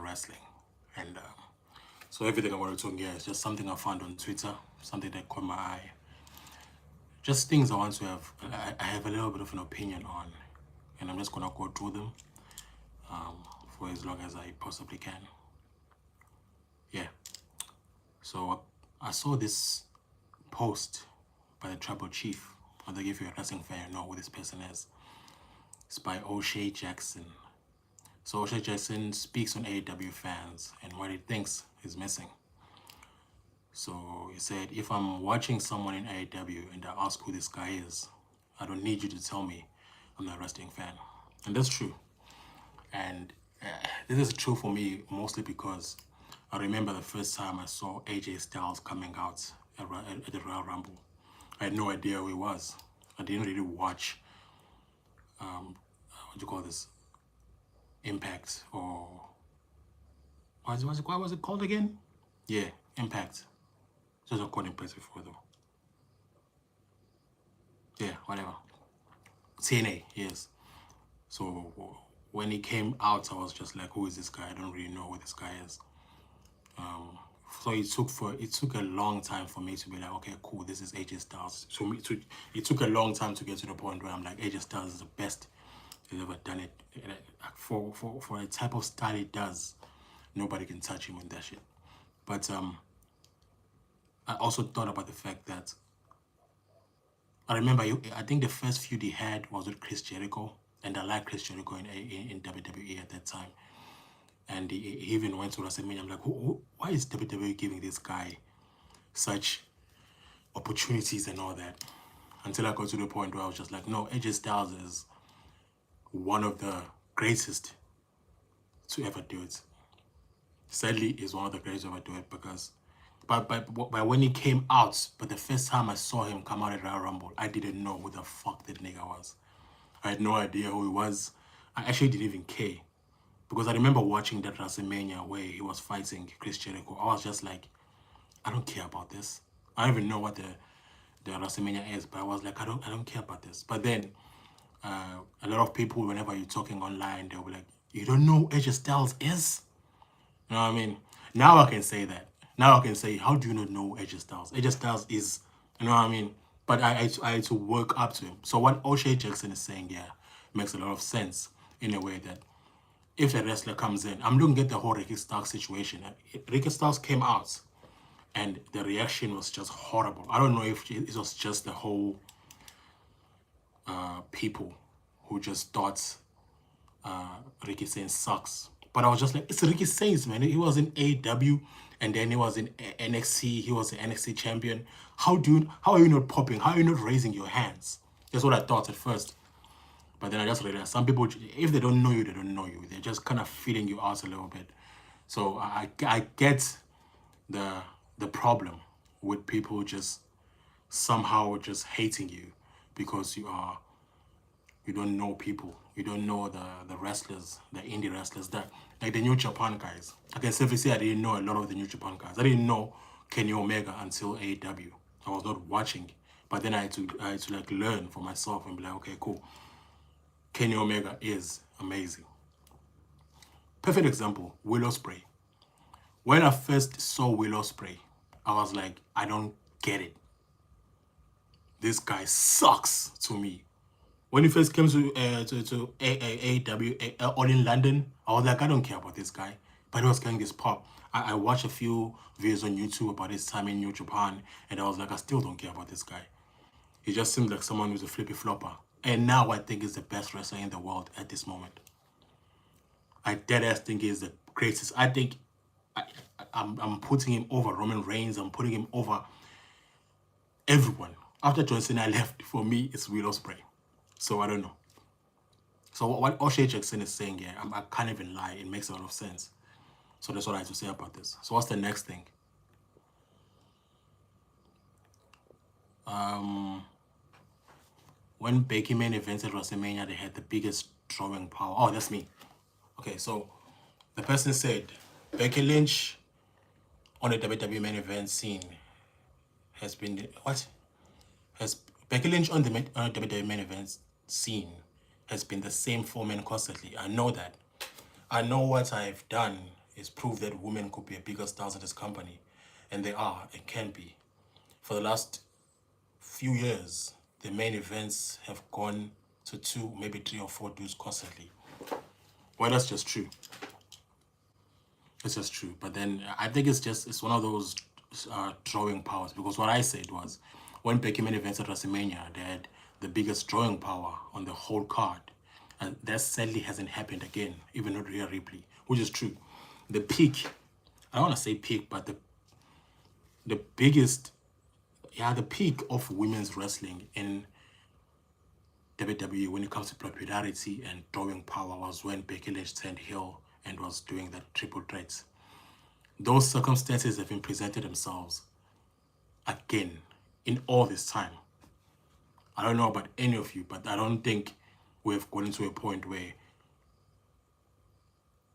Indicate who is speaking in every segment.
Speaker 1: wrestling. And so everything I want to talk here is just something I found on Twitter, something that caught my eye. Just things I want to have, I have a little bit of an opinion on, and I'm just going to go through them for as long as I possibly can. Yeah. So I saw this post by the tribal chief. I think if you're a wrestling fan, you know who this person is. It's by O'Shea Jackson. So O'Shea Jackson speaks on AEW fans and what he thinks is missing. So he said, if I'm watching someone in AEW and I ask who this guy is, I don't need you to tell me I'm not a wrestling fan. And that's true. And this is true for me mostly because I remember the first time I saw AJ Styles coming out at the Royal Rumble. I had no idea who he was. I didn't really watch, what do you call this, Impact, or what was it called again? Yeah, Impact. It wasn't called Impact before though. Yeah, whatever. TNA, yes. So when he came out, I was just like, who is this guy? I don't really know who this guy is. So it took a long time for me to be like, okay, cool, this is AJ Styles. So it took a long time to get to the point where I'm like, AJ Styles is the best he's ever done it. For the type of style he does, nobody can touch him with that shit. But I also thought about the fact that I remember, I think the first feud he had was with Chris Jericho, and I liked Chris Jericho in WWE at that time. And he even went to WrestleMania. I'm like, why is WWE giving this guy such opportunities and all that? Until I got to the point where I was just like, no, AJ Styles is one of the greatest to ever do it. Sadly, is one of the greatest to ever do it because, but when he came out, but the first time I saw him come out at Royal Rumble, I didn't know who the fuck that nigga was. I had no idea who he was. I actually didn't even care. Because I remember watching that WrestleMania where he was fighting Chris Jericho. I was just like, I don't care about this. I don't even know what the WrestleMania is, but I was like, I don't care about this. But then a lot of people, whenever you're talking online, they'll be like, you don't know who AJ Styles is? You know what I mean? Now I can say that. Now I can say, how do you not know AJ Styles? AJ Styles is, you know what I mean? But I had to work up to him. So what O'Shea Jackson is saying, yeah, makes a lot of sense in a way that if a wrestler comes in, I'm looking at the whole Ricky Starks situation. Ricky Starks came out and the reaction was just horrible. I don't know if it was just the whole people who just thought Ricky Sainz sucks. But I was just like, it's Ricky Sainz, man. He was in AEW and then he was in NXT. He was the NXT champion. How are you not popping? How are you not raising your hands? That's what I thought at first. But then I just realized some people, if they don't know you, they don't know you. They're just kind of feeling you out a little bit. So I get the problem with people just somehow just hating you because you don't know people. You don't know the wrestlers, the indie wrestlers, that like the New Japan guys. I can safely say I didn't know a lot of the New Japan guys. I didn't know Kenny Omega until AEW. I was not watching. But then I had to like learn for myself and be like, okay, cool. Kenny Omega is amazing. Perfect example, Will Ospreay. When I first saw Will Ospreay, I was like, I don't get it. This guy sucks to me. When he first came to AEW all in London, I was like, I don't care about this guy. But he was getting this pop. I watched a few videos on YouTube about his time in New Japan, and I was like, I still don't care about this guy. He just seems like someone who's a flippy flopper. And now I think he's the best wrestler in the world at this moment. I deadass think he's the greatest. I think I'm putting him over Roman Reigns. I'm putting him over everyone. After John Cena left, for me, it's Will Ospreay. So I don't know. So what O'Shea Jackson is saying here, I can't even lie. It makes a lot of sense. So that's what I have to say about this. So what's the next thing? When Becky main events at WrestleMania, they had the biggest drawing power. Oh, that's me. Okay, so the person said, Becky Lynch on the WWE main event scene has been, Becky Lynch on the WWE main event scene has been the same foreman constantly. I know that. I know what I've done is proof that women could be a bigger stars in this company. And they are, and can be. For the last few years, the main events have gone to 2, maybe 3 or 4 dudes constantly. Well, that's just true. It's just true. But then I think it's one of those drawing powers, because what I said was when Becky main events at WrestleMania, they had the biggest drawing power on the whole card. And that sadly hasn't happened again, even with Rhea Ripley, which is true. The peak, I don't want to say peak, but the biggest, the peak of women's wrestling in WWE when it comes to popularity and drawing power was when Becky Lynch turned heel and was doing that triple threats. Those circumstances have been presented themselves again in all this time. I don't know about any of you, but I don't think we've gotten to a point where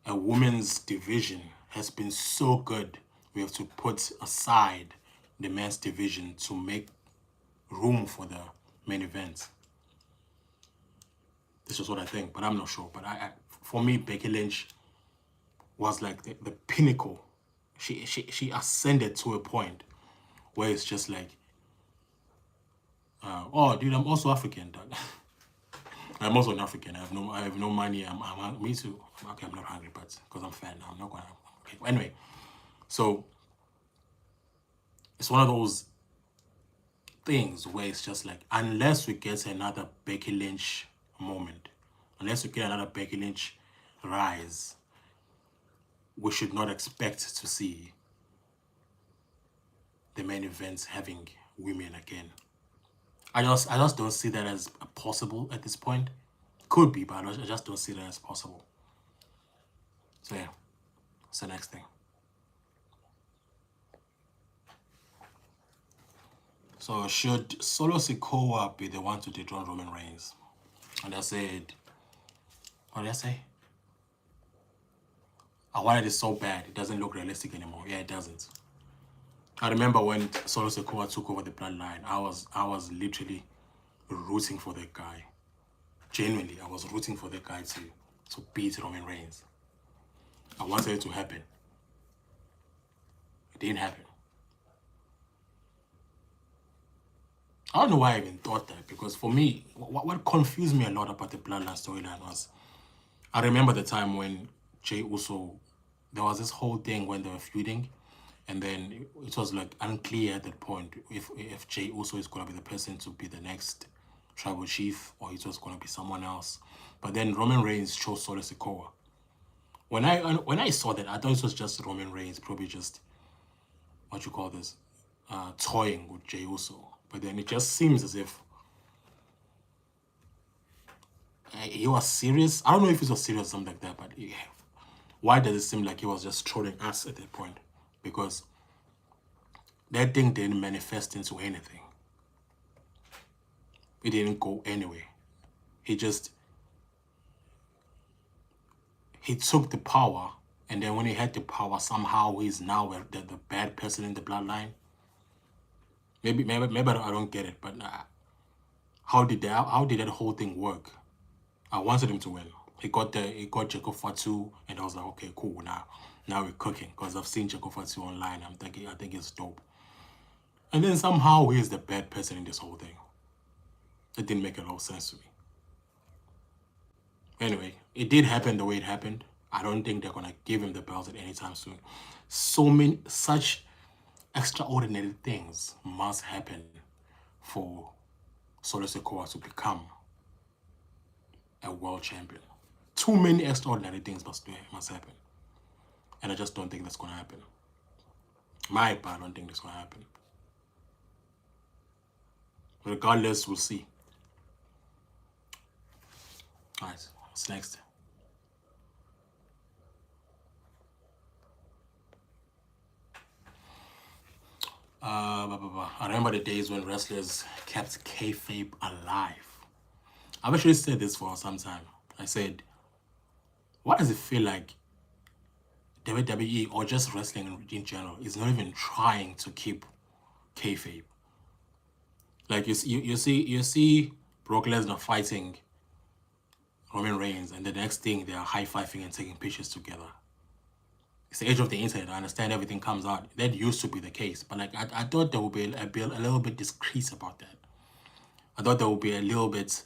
Speaker 1: a women's division has been so good we have to put aside the men's division to make room for the main event. This is what I think, but I'm not sure. But for me, Becky Lynch was like the pinnacle. She ascended to a point where it's just like, oh, dude, I'm also African, dog. I'm also an African. I have no money. I'm me too. Okay, I'm not hungry, but because I'm fat now, I'm not gonna. Okay, anyway, so it's one of those things where it's just like, unless we get another Becky Lynch moment, unless we get another Becky Lynch rise, we should not expect to see the main events having women again. I just don't see that as possible at this point. Could be, but I just don't see that as possible. So yeah, what's the next thing? So should Solo Sikoa be the one to dethrone Roman Reigns? And I said, what did I say? I wanted it so bad, it doesn't look realistic anymore. Yeah, it doesn't. I remember when Solo Sikoa took over the bloodline, I was literally rooting for that guy. Genuinely, I was rooting for that guy to beat Roman Reigns. I wanted it to happen. It didn't happen. I don't know why I even thought that, because for me, what confused me a lot about the bloodline storyline was, I remember the time when Jey Uso, there was this whole thing when they were feuding, and then it was like unclear at that point if Jey Uso is going to be the person to be the next tribal chief or it was going to be someone else. But then Roman Reigns chose Solo Sikoa. When I saw that, I thought it was just Roman Reigns, probably just, what you call this, toying with Jey Uso. But then it just seems as if he was serious. I don't know if he was serious or something like that, but yeah. Why does it seem like he was just trolling us at that point? Because that thing didn't manifest into anything. It didn't go anywhere. He took the power, and then when he had the power, somehow he's now the bad person in the bloodline. Maybe I don't get it, but how did that whole thing work? I wanted him to win. He got Jacob Fatu, and I was like, okay, cool. Now we're cooking, because I've seen Jacob Fatu online. I think it's dope. And then somehow he's the bad person in this whole thing. It didn't make a lot of sense to me. Anyway, it did happen the way it happened. I don't think they're gonna give him the belt at any time soon. Such extraordinary things must happen for Solo Sikoa to become a world champion. Too many extraordinary things must happen. And I just don't think that's gonna happen. I don't think that's gonna happen. Regardless, we'll see. Alright, what's next? I remember the days when wrestlers kept kayfabe alive. I've actually said this for some time. I said, what does it feel like WWE or just wrestling in general is not even trying to keep kayfabe? Like you see Brock Lesnar fighting Roman Reigns, and the next thing they are high-fiving and taking pictures together. it's the age of the internet. I understand everything comes out. That used to be the case, but like I thought there would be a little bit discreet about that. I thought there would be a little bit.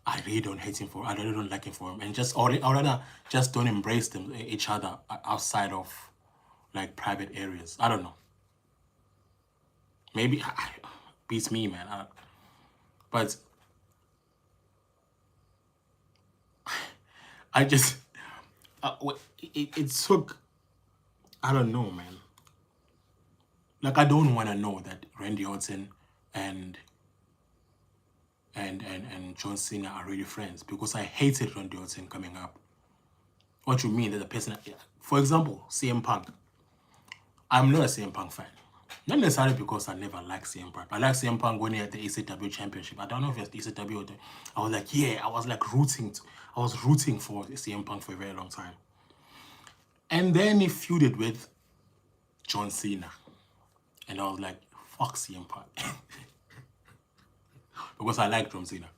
Speaker 1: I really don't hate him for. I really don't like him for him, and just or rather just don't embrace them each other outside of like private areas. I don't know. Maybe beats me, man. But I just it took. I don't know, man. Like I don't want to know that Randy Orton and John Cena are really friends because I hated Randy Orton coming up. What you mean that the person, for example, CM Punk. I'm not a CM Punk fan. Not necessarily because I never liked CM Punk. I like CM Punk when he had the ECW championship. I don't know if it's the ECW or the, I was like, yeah, I was like rooting. I was rooting for CM Punk for a very long time. And then he feuded with John Cena. And I was like, fuck CM Punk. Because I liked John Cena.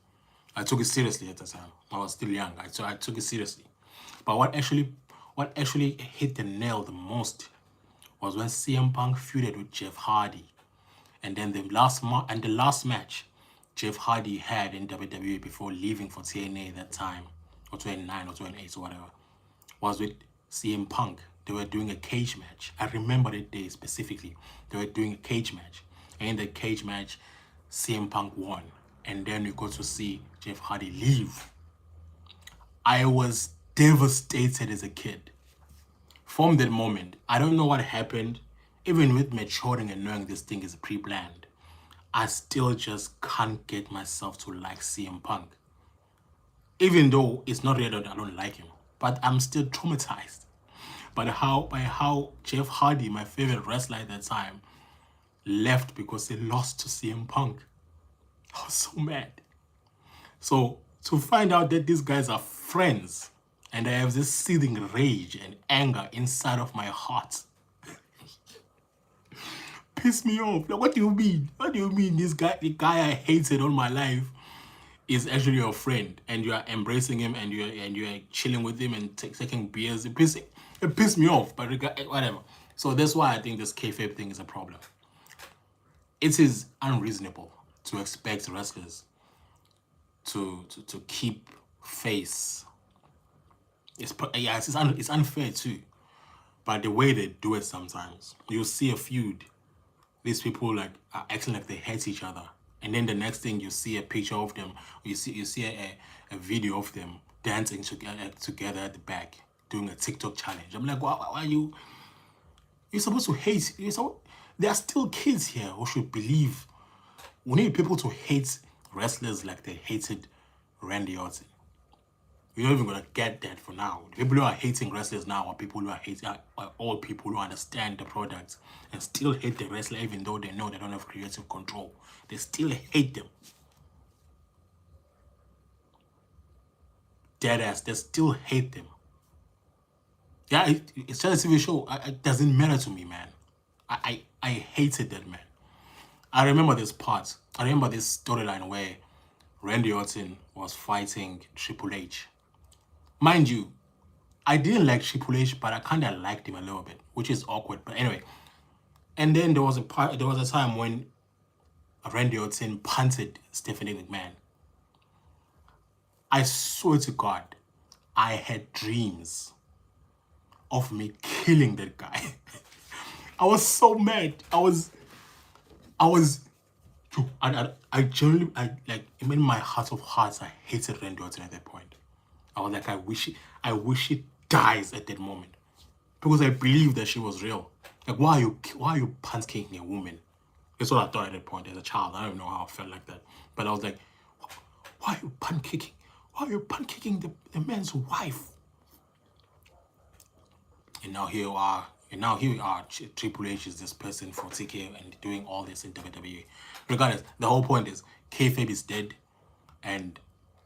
Speaker 1: I took it seriously at the time. I was still young. I took it seriously. But what actually hit the nail the most was when CM Punk feuded with Jeff Hardy. And then the last match Jeff Hardy had in WWE before leaving for TNA that time, or 29 or 28 or whatever, was with CM Punk. They were doing a cage match. I remember the day specifically. They were doing a cage match. And in the cage match, CM Punk won. And then we got to see Jeff Hardy leave. I was devastated as a kid. From that moment, I don't know what happened. Even with maturing and knowing this thing is pre-planned, I still just can't get myself to like CM Punk. Even though it's not really that I don't like him, but I'm still traumatized by how Jeff Hardy, my favorite wrestler at that time, left because he lost to CM Punk. I was so mad. So to find out that these guys are friends and I have this seething rage and anger inside of my heart pissed me off. Like, what do you mean? What do you mean the guy I hated all my life is actually your friend and you are embracing him and you're chilling with him and taking beers? It pissed me off, but whatever. So that's why I think this kayfabe thing is a problem. It is unreasonable to expect wrestlers to keep face. It's unfair too, but the way they do it sometimes, you'll see a feud. These people like are acting like they hate each other, and then the next thing you see a picture of them, you see a video of them dancing together at the back doing a TikTok challenge. I'm like, why are you're supposed to hate? There are still kids here who should believe. We need people to hate wrestlers like they hated Randy Orton. You're not even gonna get that for now. The people who are hating wrestlers now are people who are all people who understand the product and still hate the wrestler even though they know they don't have creative control. They still hate them. Deadass, they still hate them. Yeah, it's just a TV show. It doesn't matter to me, man. I hated that, man. I remember this part. I remember this storyline where Randy Orton was fighting Triple H. Mind you, I didn't like Triple H, but I kind of liked him a little bit, which is awkward. But anyway, and then there was a time when Randy Orton punted Stephanie McMahon. I swear to God, I had dreams of me killing that guy. I was so mad. I genuinely, like, in my heart of hearts, I hated Randy Orton at that point. I was like, I wish he dies at that moment, because I believed that she was real. Like, why are you punt kicking a woman? That's what I thought at that point as a child. I don't know how I felt like that, but I was like, why are you punt kicking? Why are you punt kicking the man's wife? And now here we are. Triple H is this person for TK and doing all this in WWE. Regardless, the whole point is kayfabe is dead, and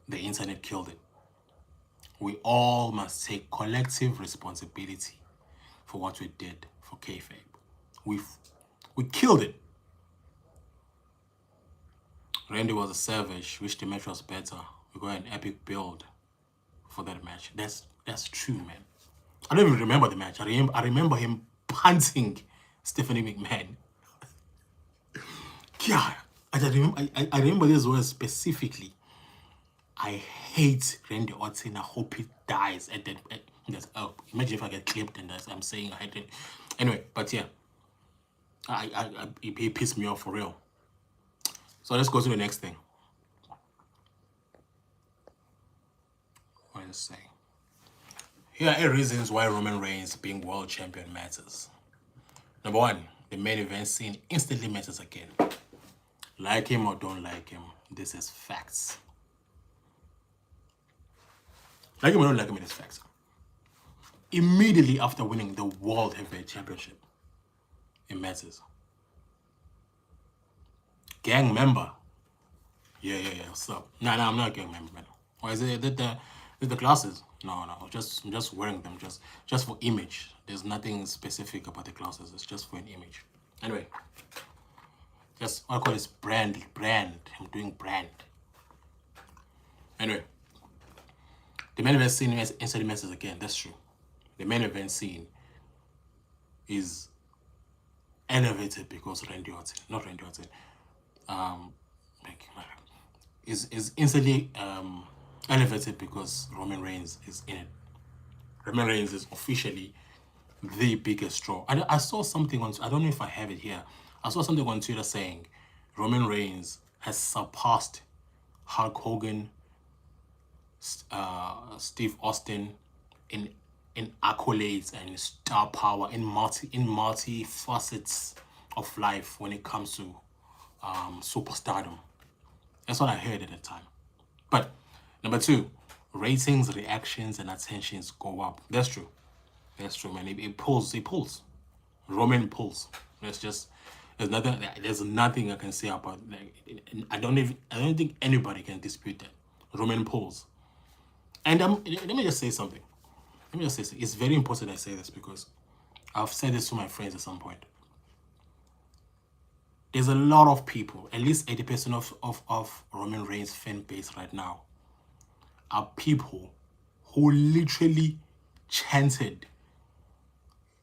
Speaker 1: the internet killed it. We all must take collective responsibility for what we did for kayfabe. We killed it. Randy was a savage. Wish the match was better. We got an epic build for that match. That's true, man. I don't even remember the match. I remember him punting Stephanie McMahon. God, I remember this word specifically. I hate Randy Orton. I hope he dies at that. Oh, imagine if I get clipped and I'm saying I hate it. Anyway, but yeah, he pissed me off for real. So let's go to the next thing. What does it say? Here are 8 reasons why Roman Reigns being world champion matters. Number 1, the main event scene instantly matters again. Like him or don't like him, this is facts. Like him or don't like him, it is facts. Immediately after winning the World Heavyweight Championship, it matters. Gang member. Yeah, what's up? No, I'm not a gang member, man. Or is it the glasses? No, I'm just wearing them just for image. There's nothing specific about the glasses. It's just for an image. Anyway, just what I call this brand. I'm doing brand. Anyway, the main event scene instantly messes again. That's true. The main event scene is elevated because Randy Orton, not Randy Orton, is instantly elevated because Roman Reigns is in it. Roman Reigns is officially the biggest draw. I saw something on, I don't know if I have it here. I saw something on Twitter saying Roman Reigns has surpassed Hulk Hogan, Steve Austin in accolades and star power, in multi facets of life when it comes to superstardom. That's what I heard at the time. But number 2, ratings, reactions, and attentions go up. That's true. That's true, man. It pulls. Roman pulls. There's nothing I can say about. Like, I don't think anybody can dispute that. Roman pulls. And let me just say something. It's very important I say this because I've said this to my friends at some point. There's a lot of people, at least 80% of Roman Reigns fan base right now, are people who literally chanted,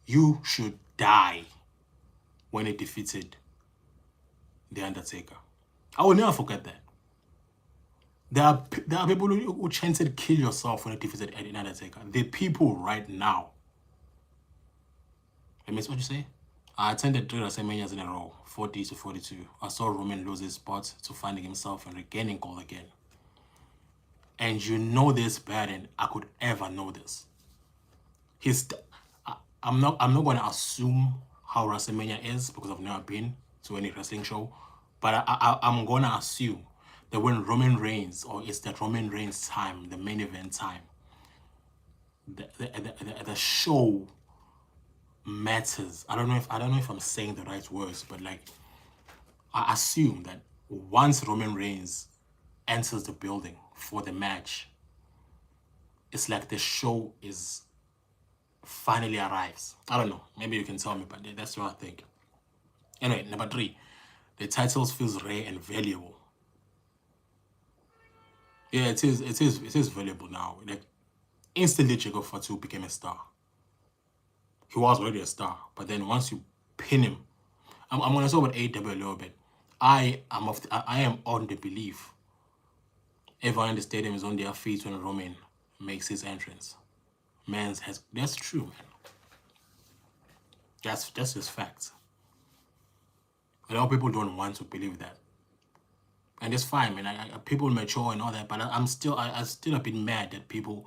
Speaker 1: "You should die," when he defeated The Undertaker. I will never forget that. There are people who chanted, "Kill yourself," when he defeated The Undertaker. The people right now. Let me see what you say. I attended 3 WrestleManias in a row, 40 to 42. I saw Roman lose his spot to finding himself and regaining gold again. And you know this better than I could ever know this. I'm not going to assume how WrestleMania is because I've never been to any wrestling show, but I'm going to assume that when Roman Reigns, or it's that Roman Reigns time, the main event time, the show matters. I don't know if I'm saying the right words, but like, I assume that once Roman Reigns enters the building for the match, it's like the show is finally arrives. I don't know. Maybe you can tell me, but that's what I think. Anyway, number 3, the titles feels rare and valuable. Yeah, it is valuable now. Like, instantly Jacob Fatu became a star. He was already a star, but then once you pin him, I'm gonna talk about AEW a little bit. I am on the belief everyone in the stadium is on their feet when Roman makes his entrance. That's true, man. That's just facts. A lot of people don't want to believe that, and it's fine, man. People mature and all that, but I'm still a bit mad that people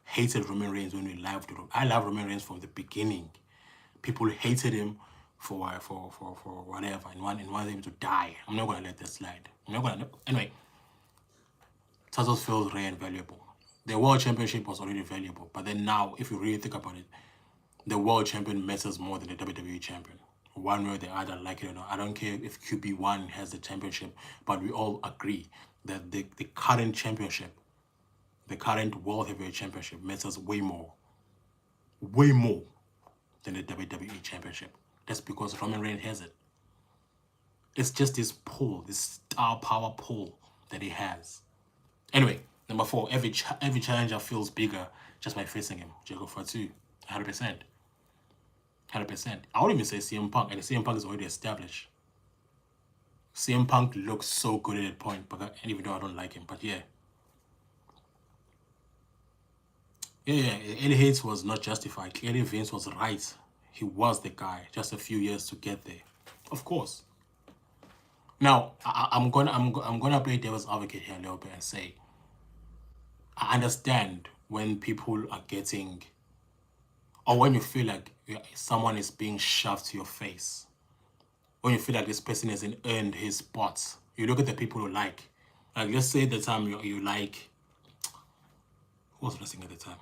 Speaker 1: hated Roman Reigns when we loved him. I love Roman Reigns from the beginning. People hated him for whatever and wanted him to die. I'm not gonna let that slide. Anyway. Titles feel rare and valuable. The World Championship was already valuable, but then now, if you really think about it, the World Champion matters more than the WWE Champion. One way or the other, like it or not. I don't care if QB1 has the championship, but we all agree that the current championship, the current World Heavyweight Championship matters way more than the WWE Championship. That's because Roman Reigns has it. It's just this pull, this star power pull that he has. Anyway, number 4, every challenger feels bigger just by facing him. Jacob Fatu. 100%. 100%. I would even say CM Punk, and CM Punk is already established. CM Punk looks so good at that point, but and even though I don't like him, but yeah. Yeah, Eddie Hates was not justified. Clearly Vince was right. He was the guy, just a few years to get there. Of course. Now, I'm gonna play devil's advocate here a little bit and say, I understand when people are getting, or when you feel like someone is being shoved to your face, when you feel like this person hasn't earned his spots. You look at the people you like let's say the time you like, who was wrestling at the time?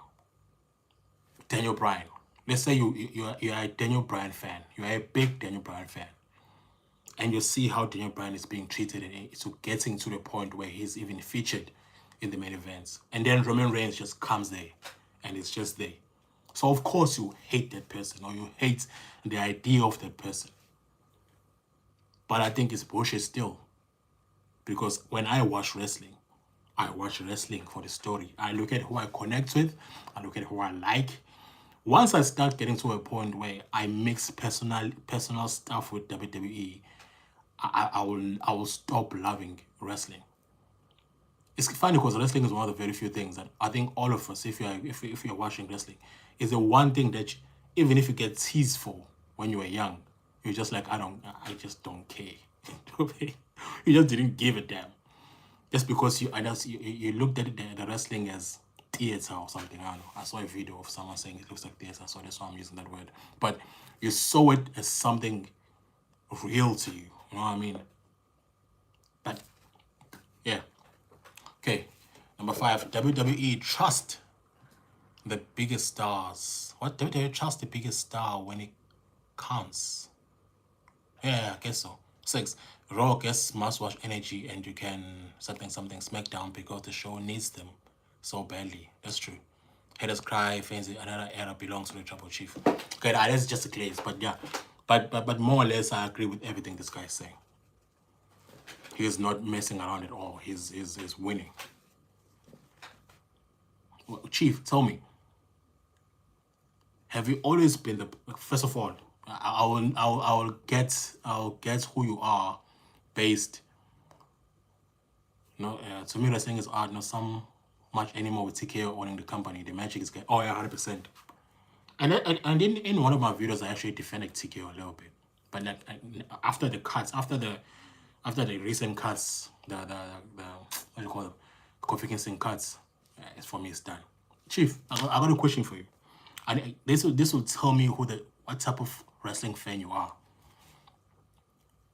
Speaker 1: Daniel Bryan. Let's say you're a Daniel Bryan fan. You're a big Daniel Bryan fan. And you see how Daniel Bryan is being treated, and it's getting to the point where he's even featured in the main events. And then Roman Reigns just comes there, and it's just there. So of course you hate that person, or you hate the idea of that person. But I think it's bullshit still. Because when I watch wrestling for the story. I look at who I connect with. I look at who I like. Once I start getting to a point where I mix personal stuff with WWE, I will stop loving wrestling. It's funny because wrestling is one of the very few things that I think all of us, if you're watching wrestling, is the one thing that even if you get teased for when you were young, you're just like, I just don't care. You just didn't give a damn. Just because you looked at the wrestling as theater or something. I don't know. I saw a video of someone saying it looks like theater, so that's why I'm using that word. But you saw it as something real to you. You know what I mean? But yeah. Okay. Number 5, WWE trust the biggest stars. What? WWE trust the biggest star when it counts? Yeah, I guess so. 6, Raw gets must-watch energy, and you can something SmackDown because the show needs them so badly. That's true. Haters cry, fans another era belongs to the Tribal Chief. Okay, that's just a case, but yeah. But more or less I agree with everything this guy is saying. He is not messing around at all. He's winning. Well, Chief, tell me, have you always been the first of all, I'll get who you are based. To me, wrestling is art, not so much anymore with TKO owning the company. The magic is good. Oh yeah, 100%. And in one of my videos, I actually defended TKO a little bit. But after the cuts, after the recent cuts, the what do you call them, Kofi Kingston cuts, for me it's done. Chief, I got a question for you, and this will tell me what type of wrestling fan you are.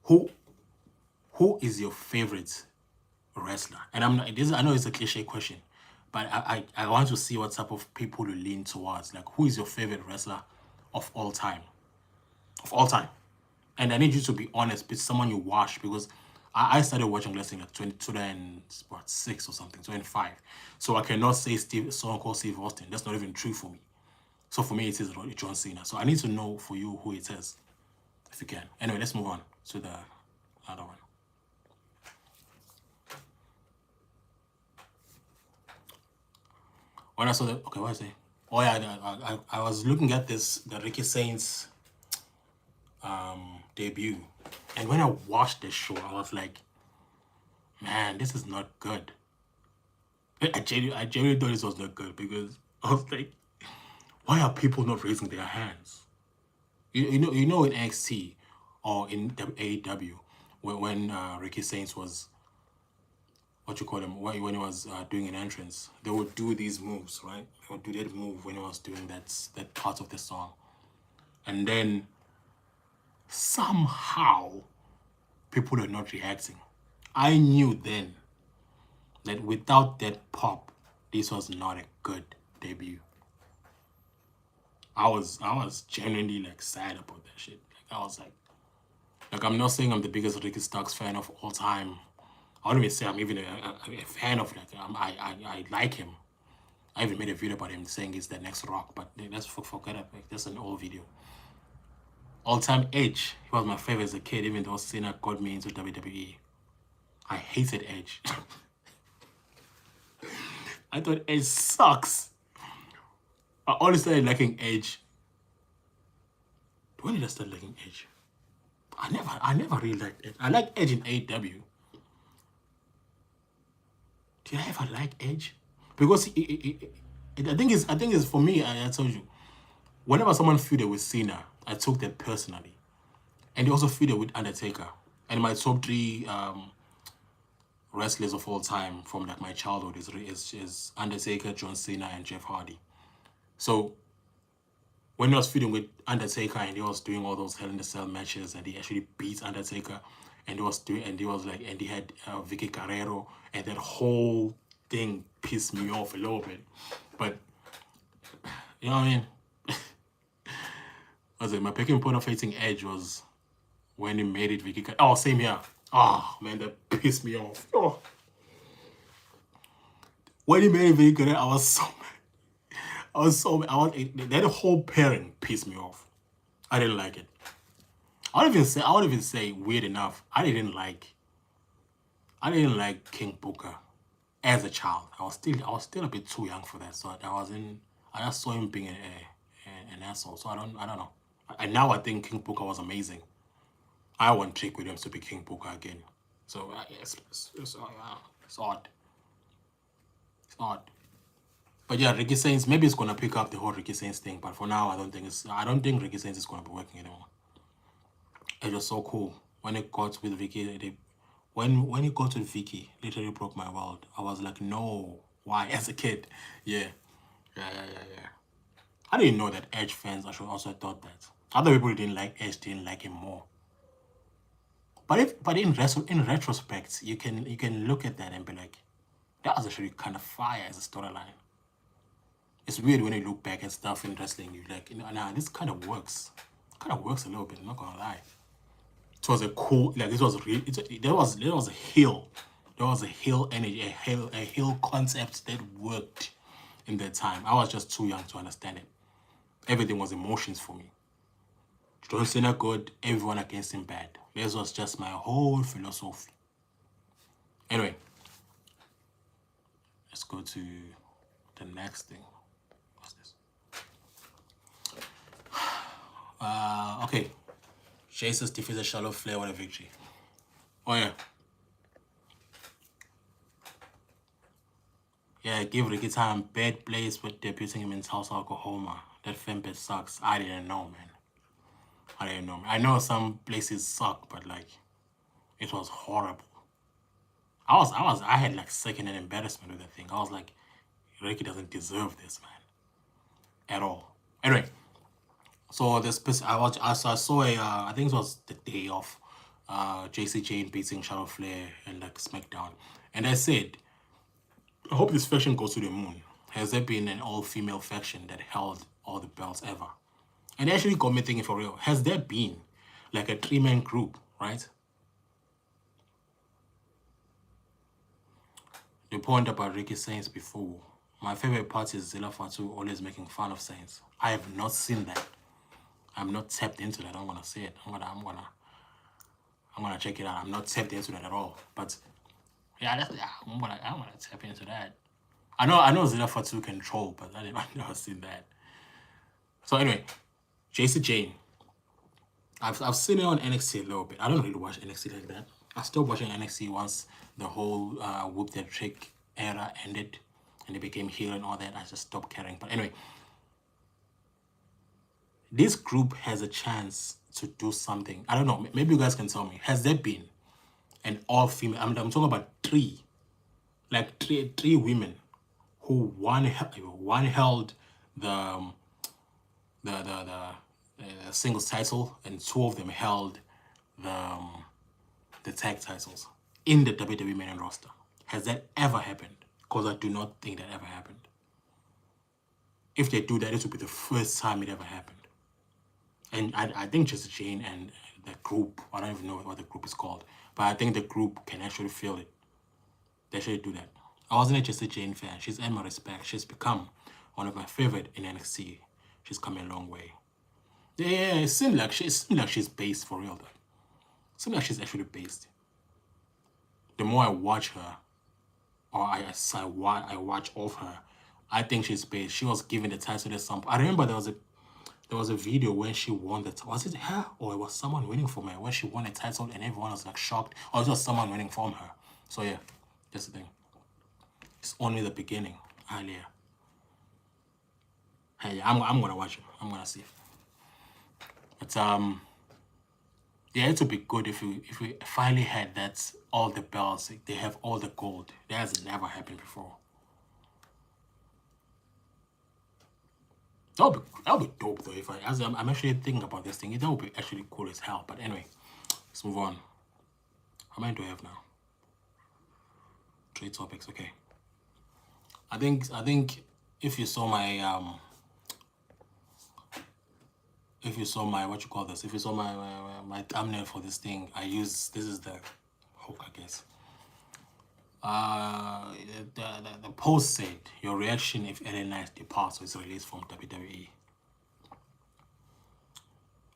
Speaker 1: Who is your favorite wrestler? And I know it's a cliche question, but I want to see what type of people you lean towards. Like, who is your favorite wrestler of all time? Of all time. And I need you to be honest with someone you watch, because I started watching wrestling like 2006 or something, 2005. So I cannot say someone called Steve Austin. That's not even true for me. So for me, it is John Cena. So I need to know for you who it is, if you can. Anyway, let's move on to the other one. When I saw the, okay, what is it? Oh yeah, I was looking at the Ricky Saints debut, and when I watched this show, I was like, man, this is not good. I genuinely thought this was not good, because I was like, why are people not raising their hands? You know in NXT or in AEW, when Ricky Saints was, what you call him, when he was doing an entrance, they would do these moves, right? They would do that move when he was doing that part of the song. And then somehow people are not reacting. I knew then that without that pop, this was not a good debut. I was genuinely like sad about that shit. Like, I was like I'm not saying I'm the biggest Ricky Starks fan of all time. I don't even say I'm even a fan of that. I like him. I even made a video about him saying he's the next Rock, but let's forget it. Like, that's an old video. All-time Edge. He was my favorite as a kid, even though Cena got me into WWE. I hated Edge. I thought Edge sucks. I only started liking Edge When did I start liking Edge? I never really liked Edge. I liked Edge in AEW. Did I ever like Edge? Because I think it's for me. I told you, whenever someone feuded with Cena, I took that personally, and they also feuded with Undertaker. And my top three wrestlers of all time from like my childhood is Undertaker, John Cena, and Jeff Hardy. So when he was feuding with Undertaker and he was doing all those Hell in a Cell matches and he actually beat Undertaker and he had Vicky Guerrero, and that whole thing pissed me off a little bit. But you know what I mean? My picking point of facing Edge was when he made it Vicky Guerrero. Oh, same here. Oh man, that pissed me off. Oh. When he made it Vicky Guerrero, I was so mad. That whole pairing pissed me off. I didn't like it. I would even say weird enough, I didn't like King Booker as a child. I was still a bit too young for that. So I just saw him being an asshole. So I don't know. And now I think King Booker was amazing. I want Trick Williams to be King Booker again. So it's odd. It's odd. But yeah, Ricky Saints, maybe it's gonna pick up the whole Ricky Saints thing. But for now, I don't think Ricky Saints is gonna be working anymore. It was so cool when it got with Vicky. When it got with Vicky, literally broke my world. I was like, no, why? As a kid, yeah. I didn't know that Edge fans actually also thought that. Other people didn't like Edge, didn't like him more. But in retrospect, you can look at that and be like, that was actually kind of fire as a storyline. It's weird when you look back at stuff in wrestling, you're like, nah, this kind of works. Kind of works a little bit, I'm not gonna lie. It was a cool, like, this was real. There was a heel. There was a heel energy, a heel concept that worked in that time. I was just too young to understand it. Everything was emotions for me. John Cena good, everyone against him bad. This was just my whole philosophy. Anyway, let's go to the next thing. What's this? Okay. Jesus defeated Charlotte Flair with a victory. Oh yeah. Yeah, give Ricky time. Bad place with debuting him in Tulsa, Oklahoma. That fan page sucks. I didn't know, man. I know some places suck, but like, it was horrible. I had like second-hand embarrassment with that thing. I was like, Ricky doesn't deserve this, man, at all. Anyway, so I saw I think it was the day of JC Jane beating Charlotte Flair and like SmackDown, and I said, I hope this faction goes to the moon. Has there been an all-female faction that held all the belts ever? And they actually got me thinking for real. Has there been like a 3-man group, right? The point about Ricky Saints before. My favorite part is Zilla Fatu always making fun of Saints. I have not seen that. I'm not tapped into that. I'm gonna say it. I'm gonna check it out. I'm not tapped into that at all. But yeah, I'm gonna tap into that. I know Zilla Fatu can troll, but I've never seen that. So anyway, JC Jane. I've seen it on NXT a little bit. I don't really watch NXT like that. I stopped watching NXT once the whole Whoop That Trick era ended and they became heel and all that. I just stopped caring. But anyway, this group has a chance to do something. I don't know. Maybe you guys can tell me. Has there been an all-female? I'm talking about three women who one held the singles title and 2 of them held the tag titles in the WWE main roster. Has that ever happened? Because I do not think that ever happened. If they do that, it will be the first time it ever happened. And I think just Jane and the group, I don't even know what the group is called, but I think the group can actually feel it. They should do that. I wasn't a Jessie Jane fan. She's earned my respect. She's become one of my favorite in NXT. She's come a long way. Yeah, it seems like she's based for real though. It seems like she's actually based. The more I watch her, or I watch of her, I think she's based. She was given the title to some. I remember there there was a video when she won the, was it her or it was someone winning from her, when she won a title and everyone was like shocked, or it was someone winning from her. So yeah, that's the thing. It's only the beginning. Earlier. Hey, I'm gonna watch it. I'm gonna see it. But yeah, it would be good if we finally had that, all the belts, they have all the gold. That has never happened before. That would be dope though. If I'm actually thinking about this thing, that would be actually cool as hell. But anyway, let's move on. How many do I have now? 3 topics. Okay. I think if you saw my what you call this, if you saw my thumbnail for this thing, this is the hook, I guess. The post said, your reaction if LA Knight departs or is released from WWE.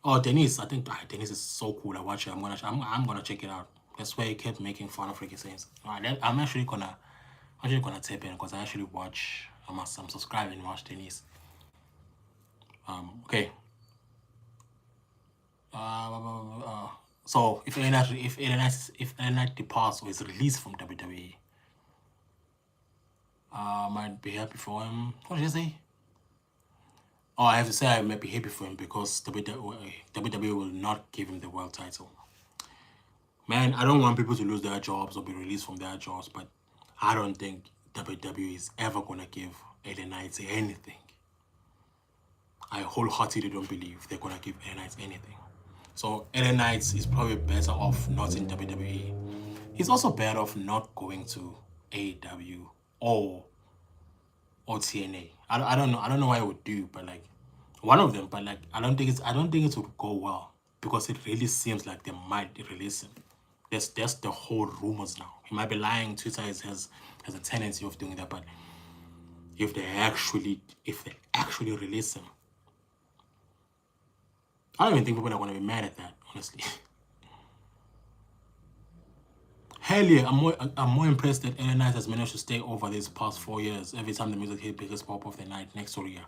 Speaker 1: Oh, Denise, I think Denise is so cool. I watch it. I'm gonna check it out. That's why he kept making fun of Ricky Saints. I'm actually gonna tap in because I actually watch. I'm subscribed and watch Denise. Okay. So if LA Knight departs or is released from WWE, I might be happy for him. What did you say? Oh, I have to say I might be happy for him because WWE will not give him the world title. Man, I don't want people to lose their jobs or be released from their jobs, but I don't think WWE is ever gonna give LA Knight anything. I wholeheartedly don't believe they're gonna give LA Knight anything. So LA Knight is probably better off not in WWE. He's also better off not going to AEW or TNA. I don't know why I would do, but like one of them, but like I don't think it would go well because it really seems like they might release him. That's the whole rumors now. He might be lying. Twitter has a tendency of doing that, but if they actually release him, I don't even think people are gonna be mad at that, honestly. Hell yeah, I'm more impressed that LA Knight has managed to stay over these past 4 years. Every time the music hit, biggest pop of the night next to Ria.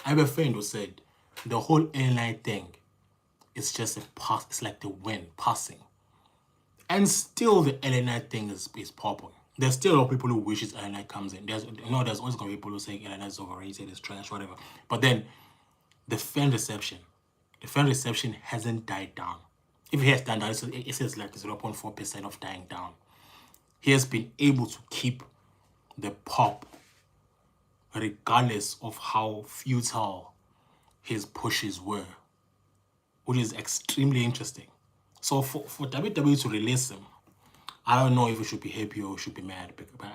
Speaker 1: I have a friend who said the whole LA Knight thing is just a pass. It's like the wind passing, and still the LA Knight thing is popping. There's still a lot of people who wishes LA Knight comes in. There's always gonna be people who say LA Knight is overrated, is trash, whatever. But then the fan reception hasn't died down. If it has died down, it says like 0.4% of dying down. He has been able to keep the pop regardless of how futile his pushes were, which is extremely interesting. So for WWE to release him, I don't know if we should be happy or we should be mad.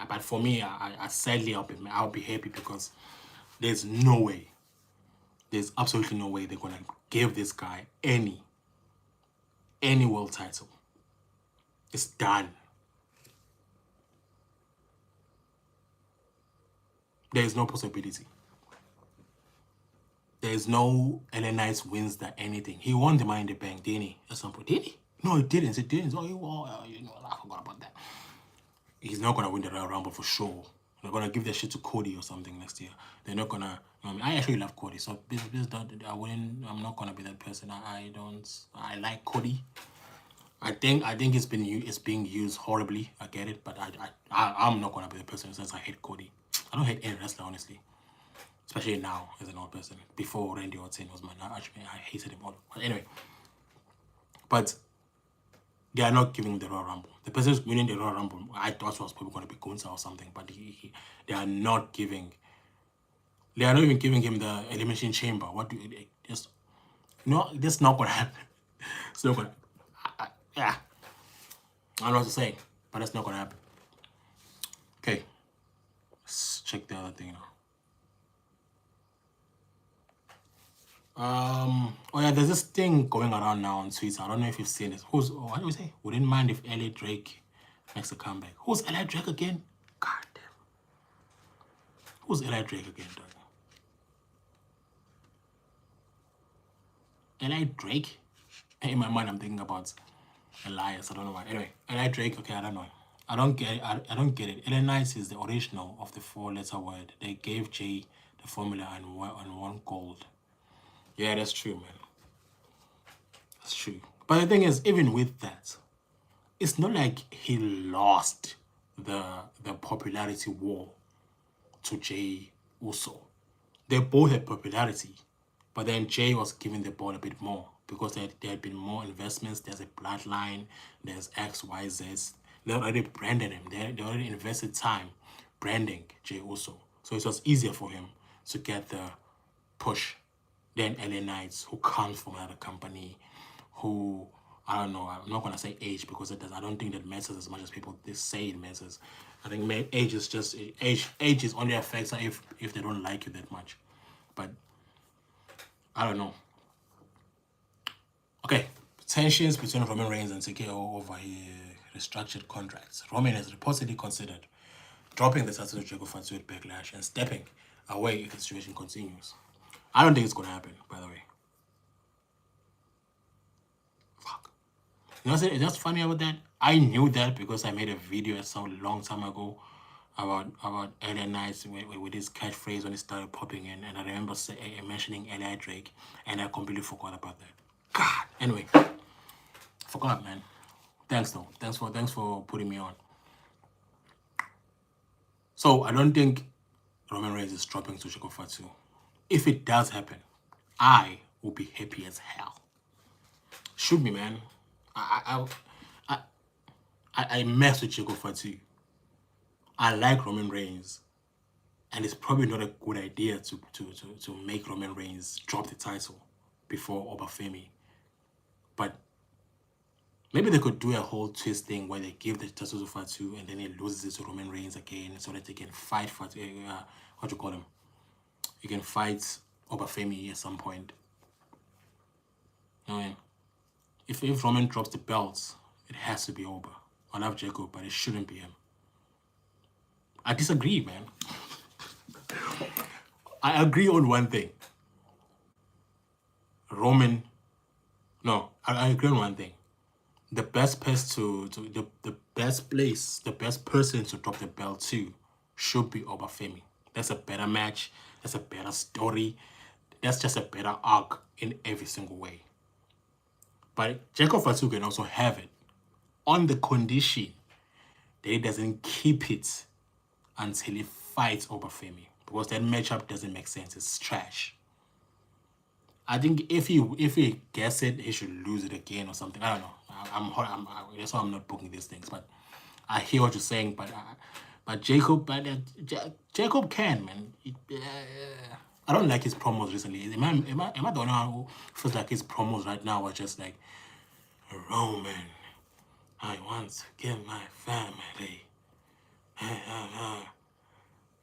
Speaker 1: But for me, sadly, I'll be happy because there's absolutely no way they're gonna give this guy any world title. It's done. There is no possibility. There is no LA Knight wins that anything. He won the Money in the Bank, didn't he? At some point, did he? No, he didn't. He didn't. Oh, I forgot about that. He's not gonna win the Royal Rumble for sure. They're gonna give that shit to Cody or something next year. They're not gonna. I actually love Cody, so I'm not gonna be that person. I like Cody. I think it's being used horribly. I get it, but I'm not gonna be the person who says I hate Cody. I don't hate any wrestler, honestly. Especially now as an old person. Before Randy Orton was my actually I hated him all. But anyway. But they are not giving the Royal Rumble. The person who's winning the Royal Rumble, I thought was probably going to be Gunther or something, but they are not giving. They are not even giving him the Elimination Chamber. What do you just? No, that's not going to happen. It's not going to. Yeah, I don't know what to say, but that's not going to happen. Okay, let's check the other thing now. Oh yeah, there's this thing going around now on Twitter. I don't know if you've seen it. What do we say? Wouldn't mind if LA Drake makes a comeback. Who's LA Drake again? God damn. Who's LA Drake again, dog? LA Drake? In my mind, I'm thinking about Elias. I don't know why. Anyway, LA Drake. Okay, I don't know. I don't get it. I don't get it. LA Knight is the original of the 4-letter word. They gave Jay the formula and won gold. Yeah, that's true, man. That's true. But the thing is, even with that, it's not like he lost the popularity war to Jay Uso. They both had popularity, but then Jay was given the ball a bit more because there had been more investments. There's a bloodline, there's X, Y, Z. They already branded him. They already invested time branding Jay Uso. So it was easier for him to get the push than LA Knights, who comes from another company, who, I don't know, I'm not going to say age because it does. I don't think that matters as much as people they say it matters. I think age is just, age is only affects if they don't like you that much. But I don't know. Okay, tensions between Roman Reigns and TKO over restructured contracts. Roman has reportedly considered dropping the title to Jericho Fatu at Backlash and stepping away if the situation continues. I don't think it's going to happen, by the way. Fuck. You know what's just funny about that? I knew that because I made a video so long time ago about LA Knights with his catchphrase when it started popping in, and I remember mentioning Eli Drake, and I completely forgot about that. God. Anyway, forgot, man. Thanks though. Thanks for putting me on. So I don't think Roman Reigns is dropping to Jericho Fatu. If it does happen, I will be happy as hell. Shoot me, man. I mess with Jericho Fatu. I like Roman Reigns, and it's probably not a good idea to make Roman Reigns drop the title before Obafemi. But maybe they could do a whole twist thing where they give the title to Fatu and then he loses it to Roman Reigns again so that they can fight Fatu. What do you call him? You can fight Obafemi at some point. I mean, if Roman drops the belts, it has to be Oba. I love Jacob, but it shouldn't be him. I disagree, man. I agree on one thing. I agree on one thing. The best person the best person to drop the belt to should be Obafemi. That's a better match. That's a better story. That's just a better arc in every single way. But Jacob Fatu can also have it on the condition that he doesn't keep it until he fights Obafemi, because that matchup doesn't make sense. It's trash. I think if he gets it, he should lose it again or something. I don't know. That's why I'm not booking these things. But I hear what you're saying. But Jacob can, man. I don't like his promos recently. Am I the only one who feels like his promos right now are just like, Roman, I want to get my family.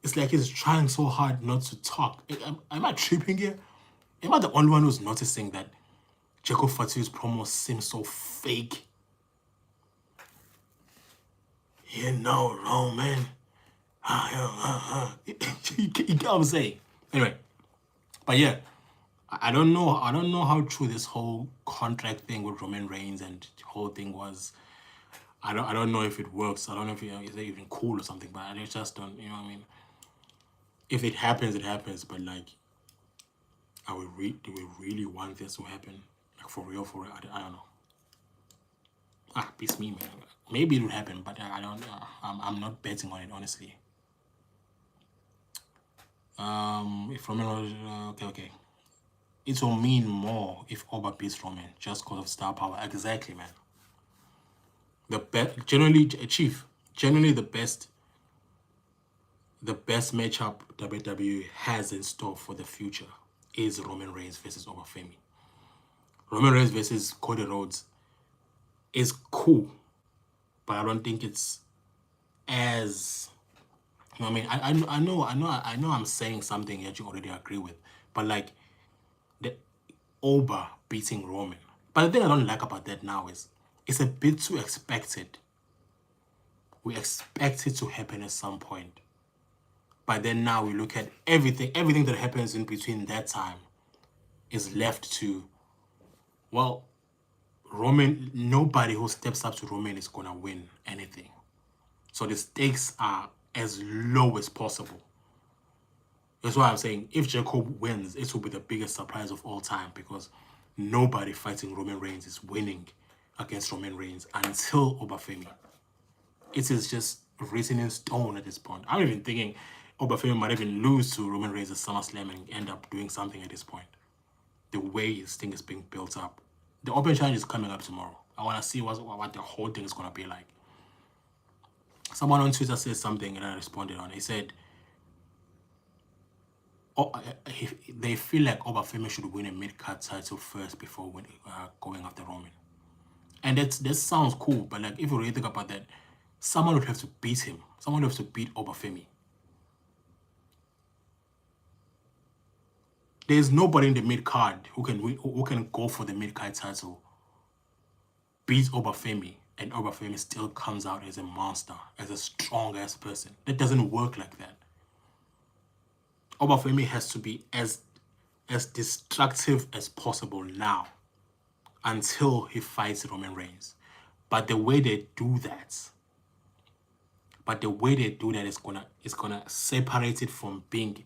Speaker 1: It's like he's trying so hard not to talk. Am I tripping here? Am I the only one who's noticing that Jacob Fatu's promos seem so fake? You know, Roman. You get what I'm saying? Anyway, but yeah, I don't know how true this whole contract thing with Roman Reigns and the whole thing was. I don't know if it works. I don't know if it's even cool or something. But I just don't. You know what I mean? If it happens, it happens. But like, do we really want this to happen? Like for real? I don't know. Beats me, man. Maybe it would happen, but I don't. I'm not betting on it, honestly. If Roman was okay. It will mean more if Oba beats Roman just because of star power. Exactly, man. The best, generally, Chief, generally the best matchup WWE has in store for the future is Roman Reigns versus Obafemi. Roman Reigns versus Cody Rhodes is cool, but I don't think it's as. You know what I mean? I know I'm saying something that you already agree with, but like the Oba beating Roman. But the thing I don't like about that now is it's a bit too expected. We expect it to happen at some point. But then now we look at everything that happens in between that time is left to, well, Roman, nobody who steps up to Roman is gonna win anything. So the stakes are as low as possible. That's why I'm saying if Jacob wins, it will be the biggest surprise of all time because nobody fighting Roman Reigns is winning against Roman Reigns until Obafemi. It is just written in stone at this point. I'm even thinking Obafemi might even lose to Roman Reigns at SummerSlam and end up doing something at this point. The way this thing is being built up. The Open Challenge is coming up tomorrow. I want to see what the whole thing is going to be like. Someone on Twitter said something and I responded on. He said, they feel like Obafemi should win a mid-card title first before going after Roman. And that sounds cool, but like if you really think about that, someone would have to beat him. Someone would have to beat Obafemi. There's nobody in the mid-card who can go for the mid-card title, beat Obafemi, and Obafemi still comes out as a monster, as a strong-ass person. That doesn't work like that. Obafemi has to be as destructive as possible now until he fights Roman Reigns. But the way they do that is gonna separate it from being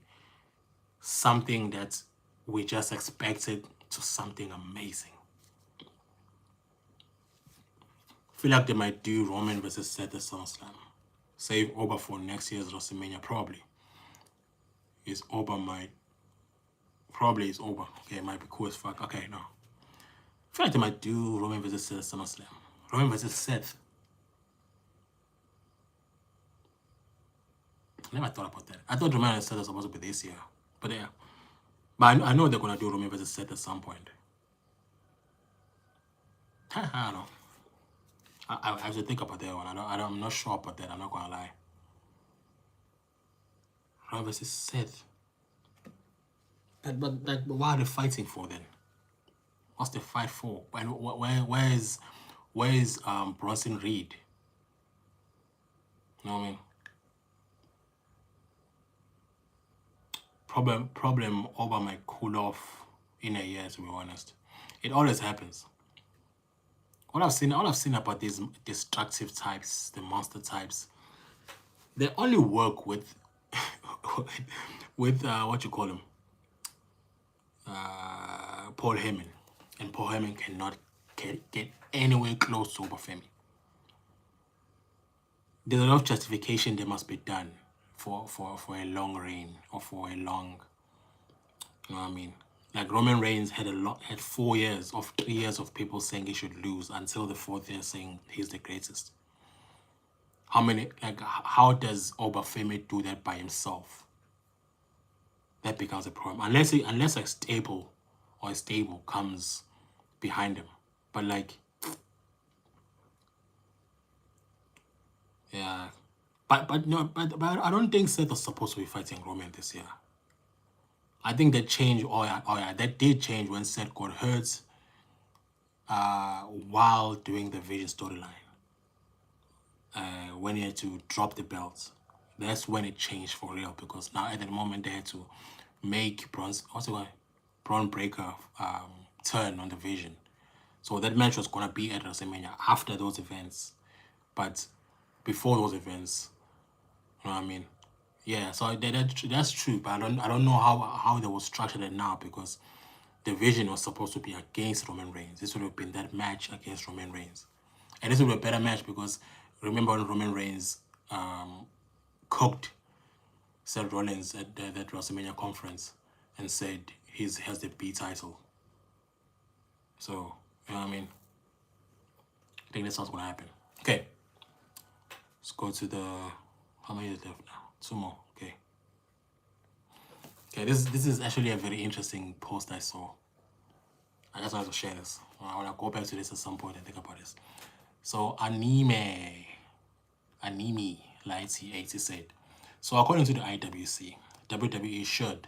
Speaker 1: something that we just expected to something amazing. I feel like they might do Roman versus Seth at SummerSlam. Save Oba for next year's WrestleMania, probably. Is Oba might... Probably is Oba. Okay, it might be cool as fuck. Okay, no. I feel like they might do Roman versus Seth at SummerSlam. Roman versus Seth. I never thought about that. I thought Roman and Seth was supposed to be this year. But yeah. But I know they're going to do Roman versus Seth at some point. I don't know. I have to think about that one. I'm not sure about that. I'm not going to lie. Roman versus Seth. But what are they fighting for then? What's the fight for? And where is Bronson Reed? You know what I mean? Problem Oba might cool off in a year, to be honest. It always happens. All I've seen about these destructive types, the monster types, they only work with what you call him, Paul Heyman, and Paul Heyman cannot get anywhere close to Obafemi. There's a lot of justification that must be done for a long reign or for a long, you know what I mean? Like Roman Reigns had 4 years of 3 years of people saying he should lose until the 4th year saying he's the greatest. How does Obafemi do that by himself? That becomes a problem. Unless a stable comes behind him. But like, yeah. But I don't think Seth was supposed to be fighting Roman this year. I think that changed. Oh yeah, that did change when Seth got hurt while doing the Vision storyline. When he had to drop the belts, that's when it changed for real. Because now at the moment they had to make Braun Breaker turn on the Vision. So that match was gonna be at WrestleMania after those events, but before those events, you know what I mean? Yeah, so that's true, but I don't know how they will structure it now because the Vision was supposed to be against Roman Reigns. This would have been that match against Roman Reigns, and this would be a better match because remember when Roman Reigns cooked Seth Rollins at that WrestleMania conference and said he has the B title. So you know what I mean? I think that's what's gonna happen. Okay, let's go to the how many is left now? 2 more. Okay, this is actually a very interesting post I saw. I just wanted to share this. I want to go back to this at some point and think about this. So Anime Lighty 80 said, so according to the IWC, WWE should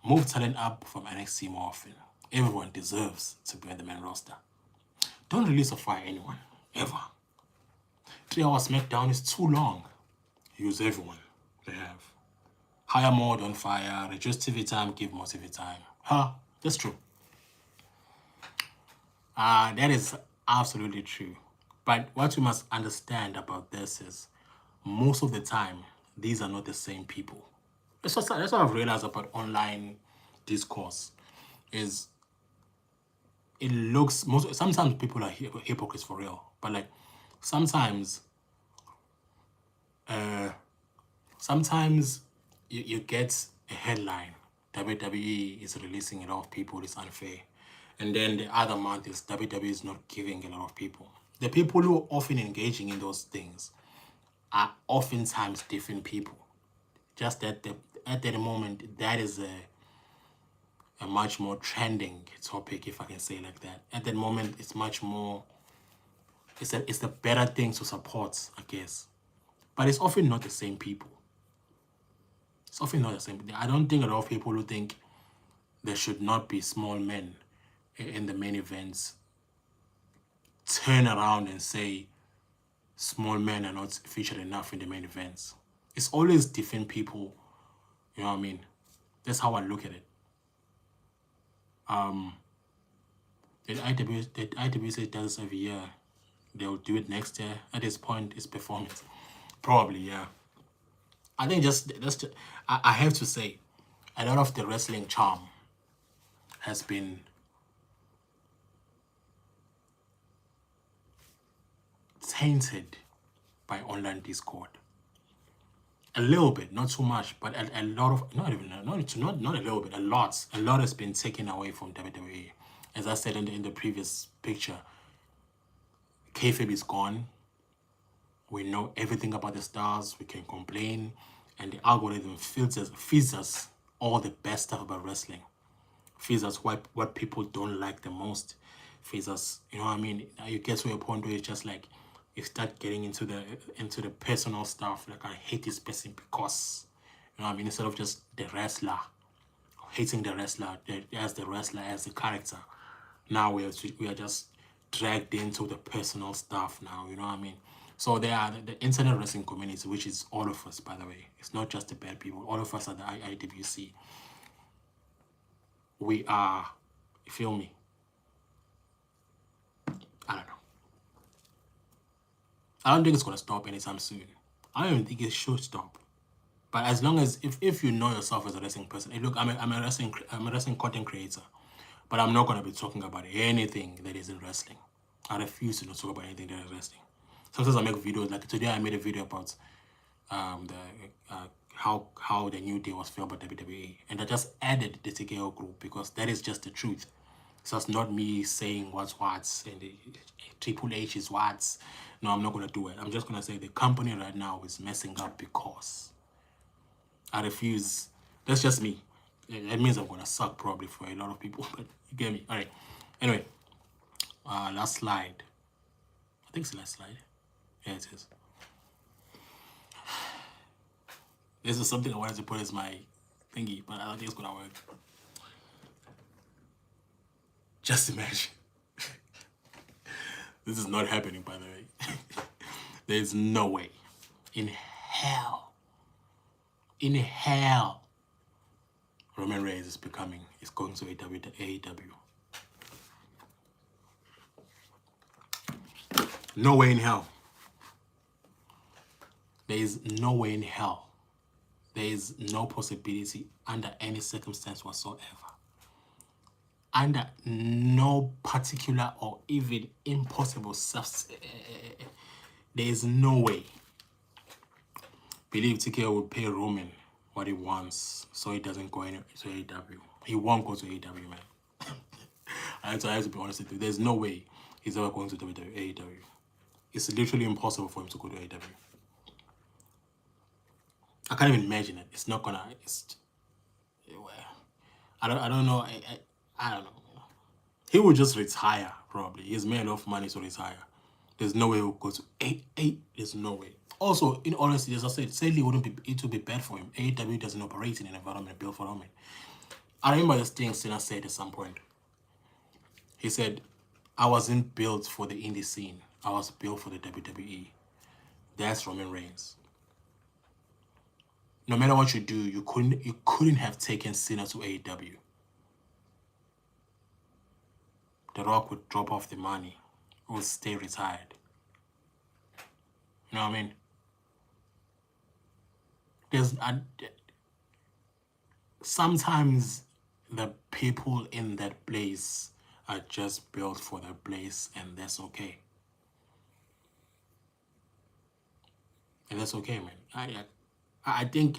Speaker 1: move talent up from NXT more often. Everyone deserves to be on the main roster. Don't release or fire anyone, ever. 3 hour SmackDown is too long. Use everyone they have. Hire more, don't fire. Reduce TV time, give more TV time. That's true. That is absolutely true. But what you must understand about this is most of the time, these are not the same people. That's what I've realized about online discourse is it looks sometimes people are hypocrites for real, but like sometimes sometimes you get a headline, WWE is releasing a lot of people, it's unfair, and then the other month is WWE is not giving a lot of people. The people who are often engaging in those things are oftentimes different people. Just at the moment, that is a much more trending topic, if I can say like that. At that moment, it's much more, it's the better thing to support, I guess. But it's often not the same people. It's often not the same. I don't think a lot of people who think there should not be small men in the main events turn around and say small men are not featured enough in the main events. It's always different people, you know what I mean? That's how I look at it. The IWC does this every year. They'll do it next year. At this point, it's performance. Probably, yeah. I think I have to say, a lot of the wrestling charm has been tainted by online Discord. A little bit, not too much, but a lot of, not a little bit, a lot has been taken away from WWE. As I said in the previous picture, kayfabe is gone. We know everything about the stars. We can complain, and the algorithm feeds us all the best stuff about wrestling. Feeds us what people don't like the most. Feeds us, you know what I mean? You get to a point where it's just like you start getting into the personal stuff. Like, I hate this person because, you know what I mean? Instead of just the wrestler, hating the wrestler as the character. Now we are just dragged into the personal stuff now, you know what I mean? So there are the internet wrestling community, which is all of us, by the way. It's not just the bad people. All of us at the IWC. We are, you feel me? I don't know. I don't think it's going to stop anytime soon. I don't even think it should stop. But as long as, if you know yourself as a wrestling person, hey, look, I'm a wrestling content creator, but I'm not going to be talking about anything that isn't wrestling. I refuse to not talk about anything that is wrestling. Sometimes I make videos, like today I made a video about how the New Day was filmed by WWE, and I just added the TKO group because that is just the truth. So it's not me saying what's and the Triple H is what's. No, I'm not gonna do it. I'm just gonna say the company right now is messing up because I refuse. That's just me. That means I'm gonna suck probably for a lot of people, but you get me. All right. Anyway, last slide. I think it's the last slide. Yeah, it is. This is something I wanted to put as my thingy, but I don't think it's gonna work. Just imagine. This is not happening, by the way. There's no way in hell Roman Reigns is going to AEW. No way in hell. There is no way in hell. There is no possibility under any circumstance whatsoever. Under no particular or even impossible there is no way. Believe TKO will pay Roman what he wants so he doesn't go to AEW. He won't go to AEW, man. I have to be honest with you. There's no way he's ever going to AEW. It's literally impossible for him to go to AEW. I can't even imagine it. It's not gonna. I don't know. I don't know. He will just retire probably. He's made enough money to retire. There's no way he'll go to eight. There's no way. Also, in honesty, as I said, sadly, it would be bad for him. AEW doesn't operate in an environment built for Roman. I remember this thing Cena said at some point. He said, "I wasn't built for the indie scene. I was built for the WWE." That's Roman Reigns. No matter what you do, you couldn't have taken Cena to AEW. The Rock would drop off the money, would stay retired. You know what I mean? sometimes the people in that place are just built for the place, and that's okay. And that's okay, man. I think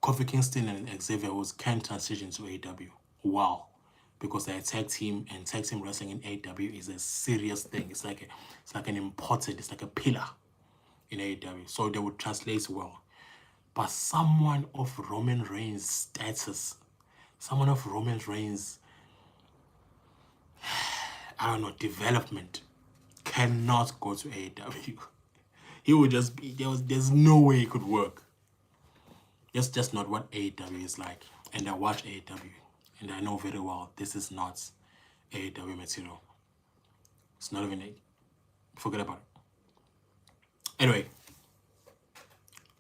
Speaker 1: Kofi Kingston and Xavier Woods can transition to AEW. Wow. Because they're tag team, and tag team wrestling in AEW is a serious thing. It's like an important, it's like a pillar in AEW. So they would translate well. But someone of Roman Reigns' status, someone of Roman Reigns', I don't know, development, cannot go to AEW. He would just be, there's no way it could work. That's just not what AEW is like. And I watch AEW, and I know very well this is not AEW material. It's not even forget about it. Anyway,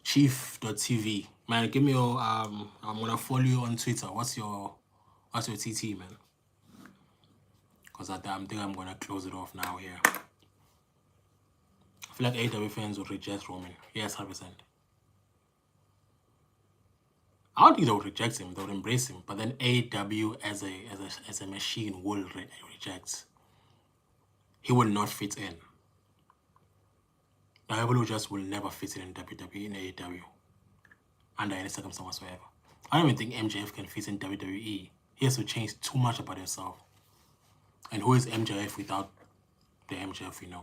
Speaker 1: Chief.tv. Man, give me your I'm gonna follow you on Twitter. What's your TT, man? Because I think I'm gonna close it off now here. I feel like AEW fans would reject Roman. Yes, 100%. I don't think they would reject him, they would embrace him. But then AEW as a machine will reject. He will not fit in. WWE just will never fit in WWE, in AEW, under any circumstance whatsoever. I don't even think MJF can fit in WWE. He has to change too much about himself. And who is MJF without the MJF we know?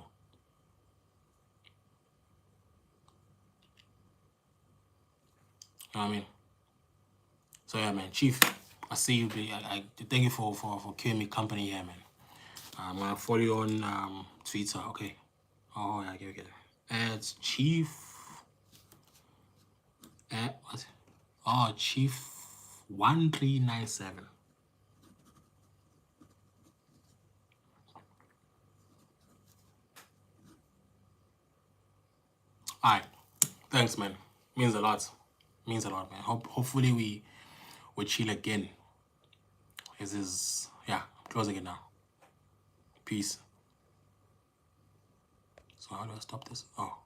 Speaker 1: You know what I mean? So yeah, man, Chief, I see you. I thank you for keeping me company here, man. I'm gonna follow you on Twitter. Okay. Oh yeah, get it. It's Chief. What? Oh, Chief 1397. All right. Thanks, man. Means a lot. Means a lot, man. Hopefully we chill again. This is, yeah, closing it now. Peace. So how do I stop this? Oh.